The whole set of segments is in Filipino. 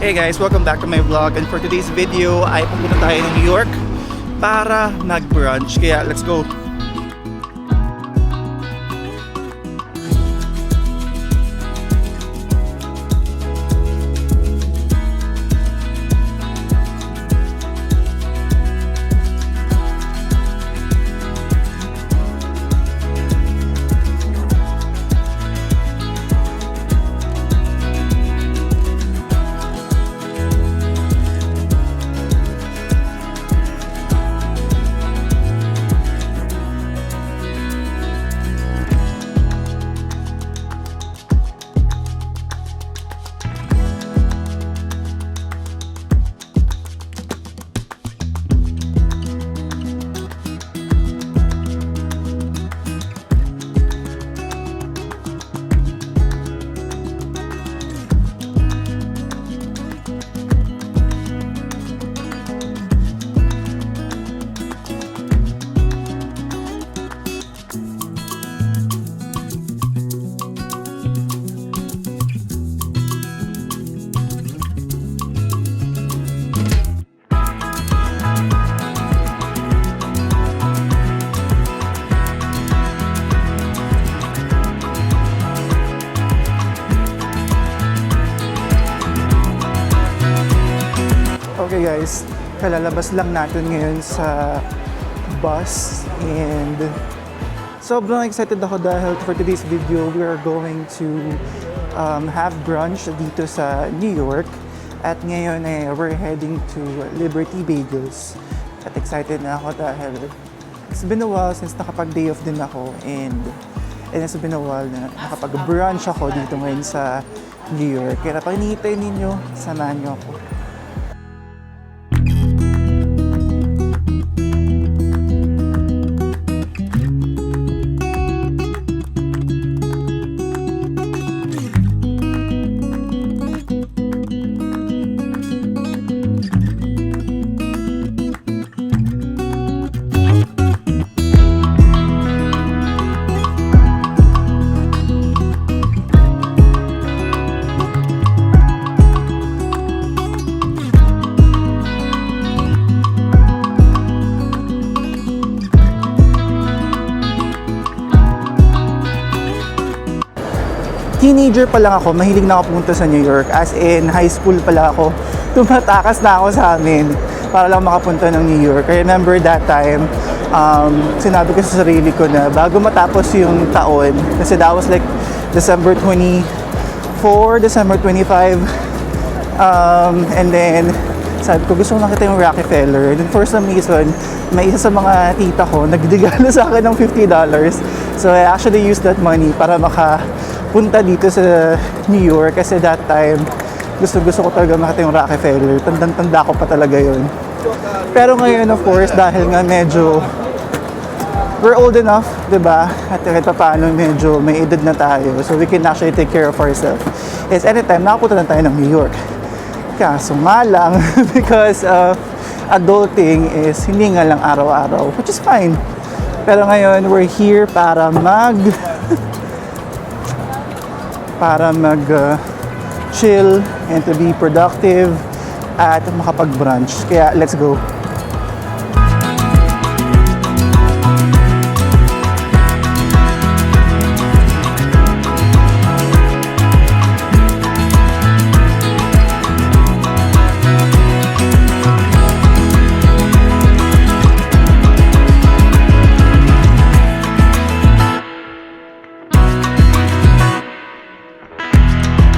Hey guys, welcome back to my vlog, and for today's video ay pupunta tayo ng New York para mag-brunch, kaya let's go! Okay guys, kalalabas lang natin ngayon sa bus and sobrang excited ako dahil for today's video we are going to have brunch dito sa New York at ngayon we're heading to Liberty Bagels at excited na ako dahil it's been a while since nakapag-day off din ako and it's been a while na nakapag-brunch ako dito ngayon sa New York. Kaya pag hinihintay ninyo, samahan nyo ako. Teenager pa lang ako, mahilig na ako pumunta sa New York. As in, high school pala ako. Tumatakas na ako sa amin para lang makapunta ng New York. I remember that time, sinabi ko sa sarili ko na bago matapos yung taon, kasi that was like December 24, December 25, and then sabi ko gusto ko nakita yung Rockefeller. And then for some reason, may isa sa mga tita ko nagregalo sa akin ng $50. So I actually used that money para punta dito sa New York kasi that time gusto ko talaga makita yung Rockefeller. Tandang-tanda ko pa talaga yun. Pero ngayon of course dahil nga medyo we're old enough, diba? At kahit pa paano medyo may edad na tayo so we can actually take care of ourselves. Is anytime nakapunta na tayo ng New York. Kaso nga lang because adulting is hindi nga lang araw-araw, which is fine. Pero ngayon we're here para chill and to be productive at makapag-brunch. Kaya let's go.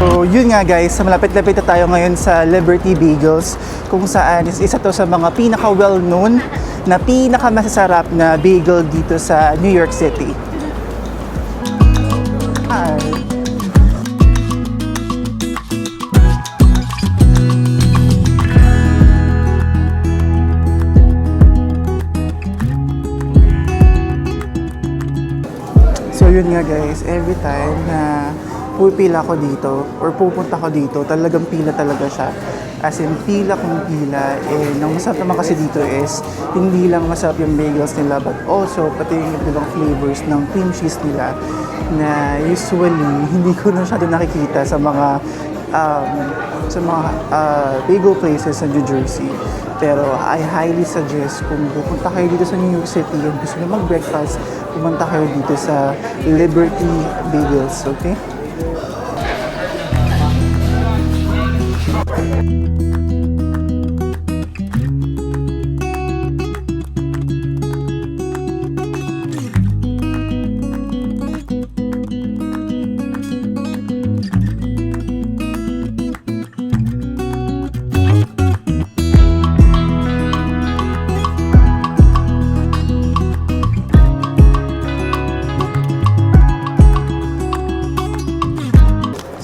So yun nga guys, malapit-lapit na tayo ngayon sa Liberty Bagels kung saan isa to sa mga pinaka-well-known na pinaka-masasarap na bagel dito sa New York City. Hi! So yun nga guys, every time na pupila ko dito or pupunta ko dito, talagang pila talaga siya. As in, pila kung pila. And ang masarap naman kasi dito is, hindi lang masarap yung bagels nila, but also, pati yung ibang flavors ng cream cheese nila na usually, hindi ko na masyado nakikita sa mga um, sa mga bagel places sa New Jersey. Pero I highly suggest kung pupunta kayo dito sa New York City and gusto nyo mag-breakfast, pumunta kayo dito sa Liberty Bagels, okay?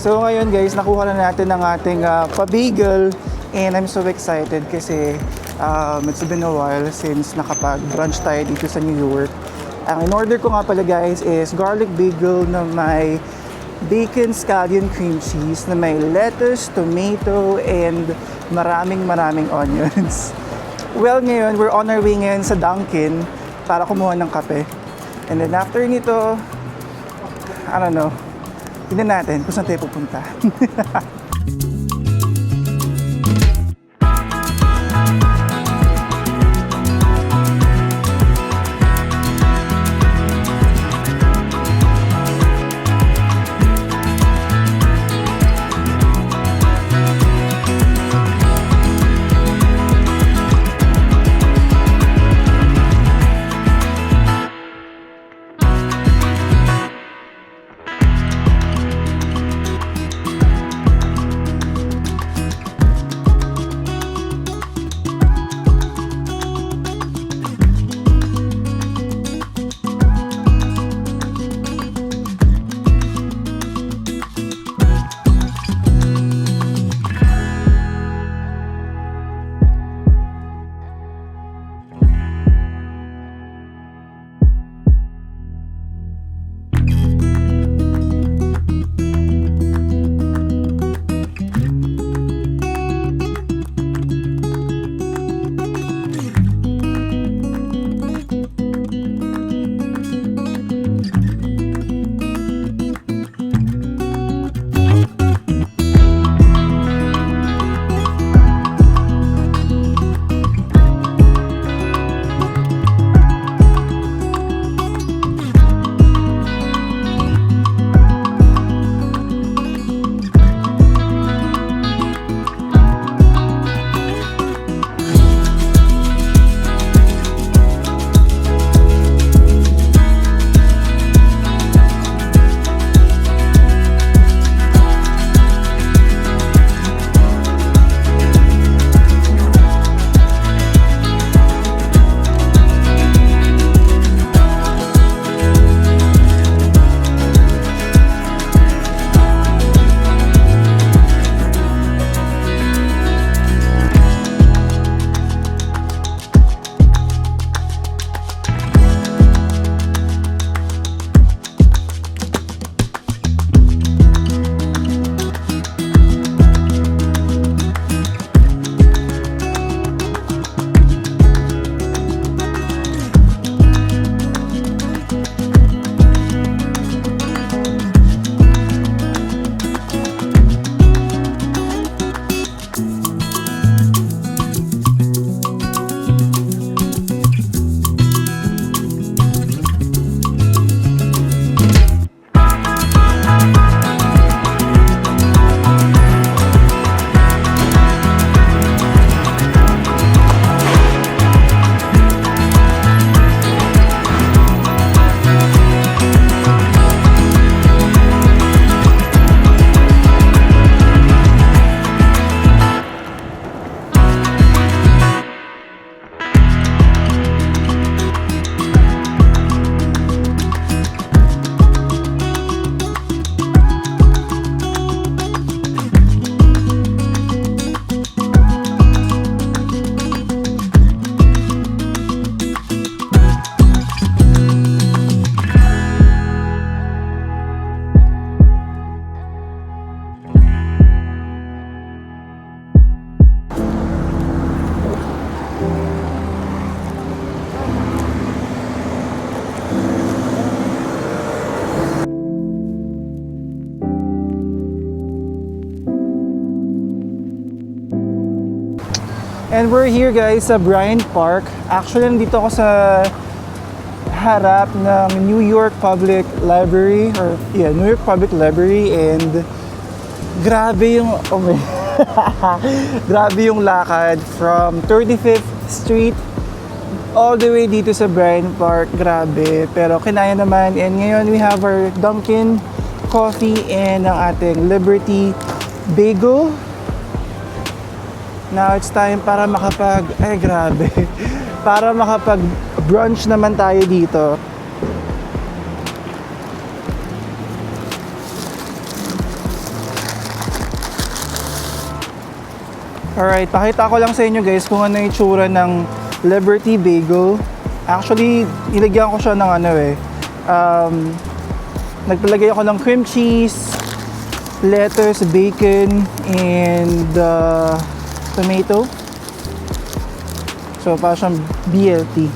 So ngayon guys, nakuha na natin ang ating pa-bagel and I'm so excited kasi it's been a while since nakapag-brunch tayo dito sa New York. Ang in-order ko nga pala guys is garlic bagel na may bacon scallion cream cheese na may lettuce, tomato, and maraming onions. Well ngayon, we're on our way ngayon sa Dunkin' para kumuha ng kape. And then after nito, I don't know, tignan natin kung saan tayo pupunta. And we're here guys sa Bryant Park. Actually, nandito ako sa harap ng New York Public Library New York Public Library, and grabe yung grabe yung lakad from 35th Street all the way dito sa Bryant Park. Grabe, pero kinaya naman. And ngayon we have our Dunkin' coffee and ang ating Liberty Bagel. Now it's time para para makapag-brunch naman tayo dito. Alright, pakita ko lang sa inyo guys kung ano yung itsura ng Liberty Bagel. Actually, nilagyan ko siya ng nagpalagay ako ng cream cheese, lettuce, bacon, and tomato. So, parang siyang BLT.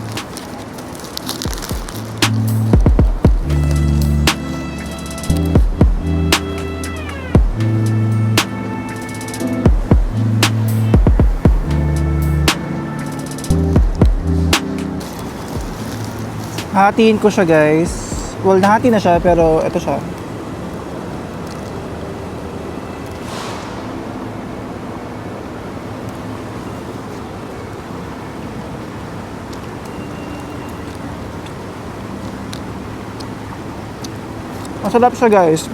Hahatiin ko siya guys. Well, nahati na siya, pero ito siya. Masarap siya guys.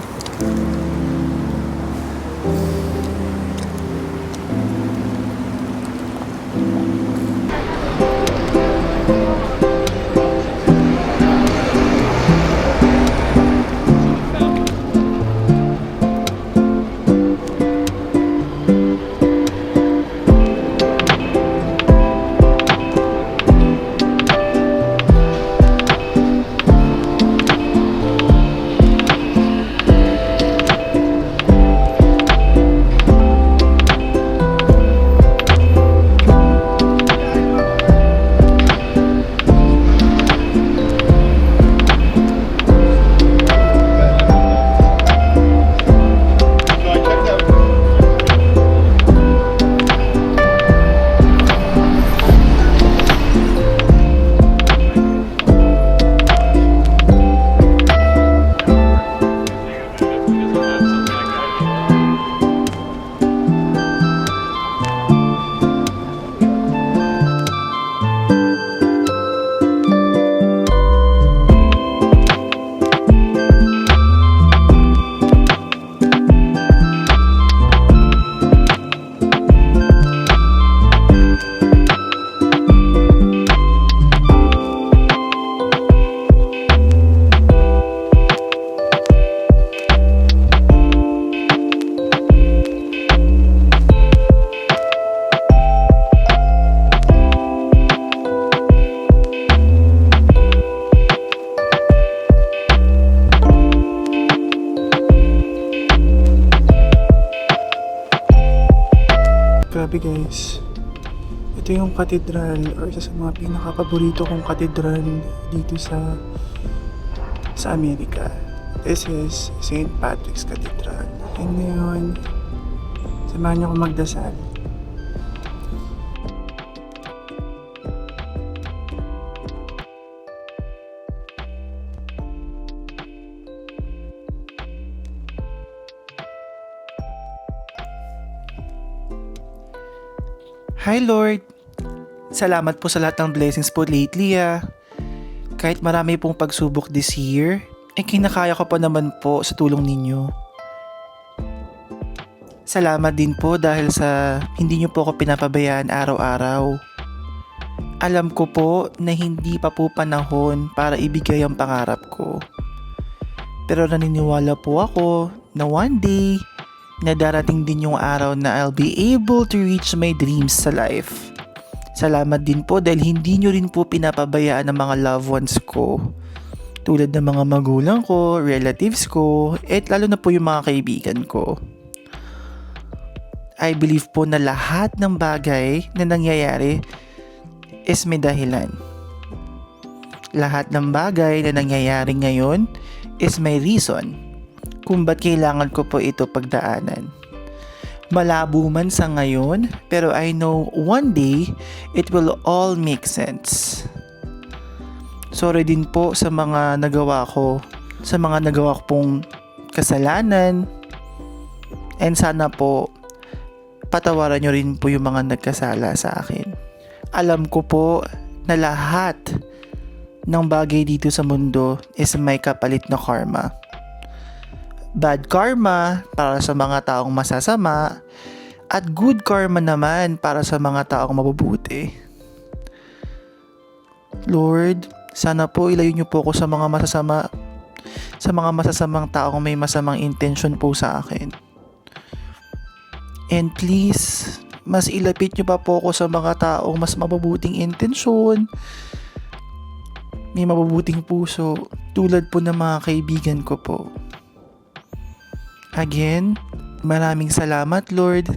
Grabe guys, ito yung katedral, or isa sa mga pinaka-paborito kong katedral dito sa Amerika. This is St. Patrick's Cathedral. And ngayon, samahan niyo akong magdasal. Hi Lord, salamat po sa lahat ng blessings po lately Kahit marami pong pagsubok this year, kinakaya ko pa naman po sa tulong ninyo. Salamat din po dahil sa hindi niyo po ako pinapabayaan araw-araw. Alam ko po na hindi pa po panahon para ibigay ang pangarap ko. Pero naniniwala po ako na one day, na darating din yung araw na I'll be able to reach my dreams sa life. Salamat din po dahil hindi nyo rin po pinapabayaan ang mga loved ones ko. Tulad ng mga magulang ko, relatives ko, at lalo na po yung mga kaibigan ko. I believe po na lahat ng bagay na nangyayari is may dahilan. Lahat ng bagay na nangyayari ngayon is may reason kung ba't kailangan ko po ito pagdaanan. Malabo man sa ngayon, pero I know one day, it will all make sense. Sorry din po sa mga nagawa ko, pong kasalanan, and sana po, patawaran nyo rin po yung mga nagkasala sa akin. Alam ko po na lahat ng bagay dito sa mundo is may kapalit na karma. Bad karma para sa mga taong masasama at good karma naman para sa mga taong mabubuti. Lord, sana po ilayo niyo po ako sa mga masasamang taong may masamang intention po sa akin. And please, mas ilapit niyo pa po ako sa mga taong mas mabubuting intensyon, may mabubuting puso, tulad po ng mga kaibigan ko po. Again, maraming salamat Lord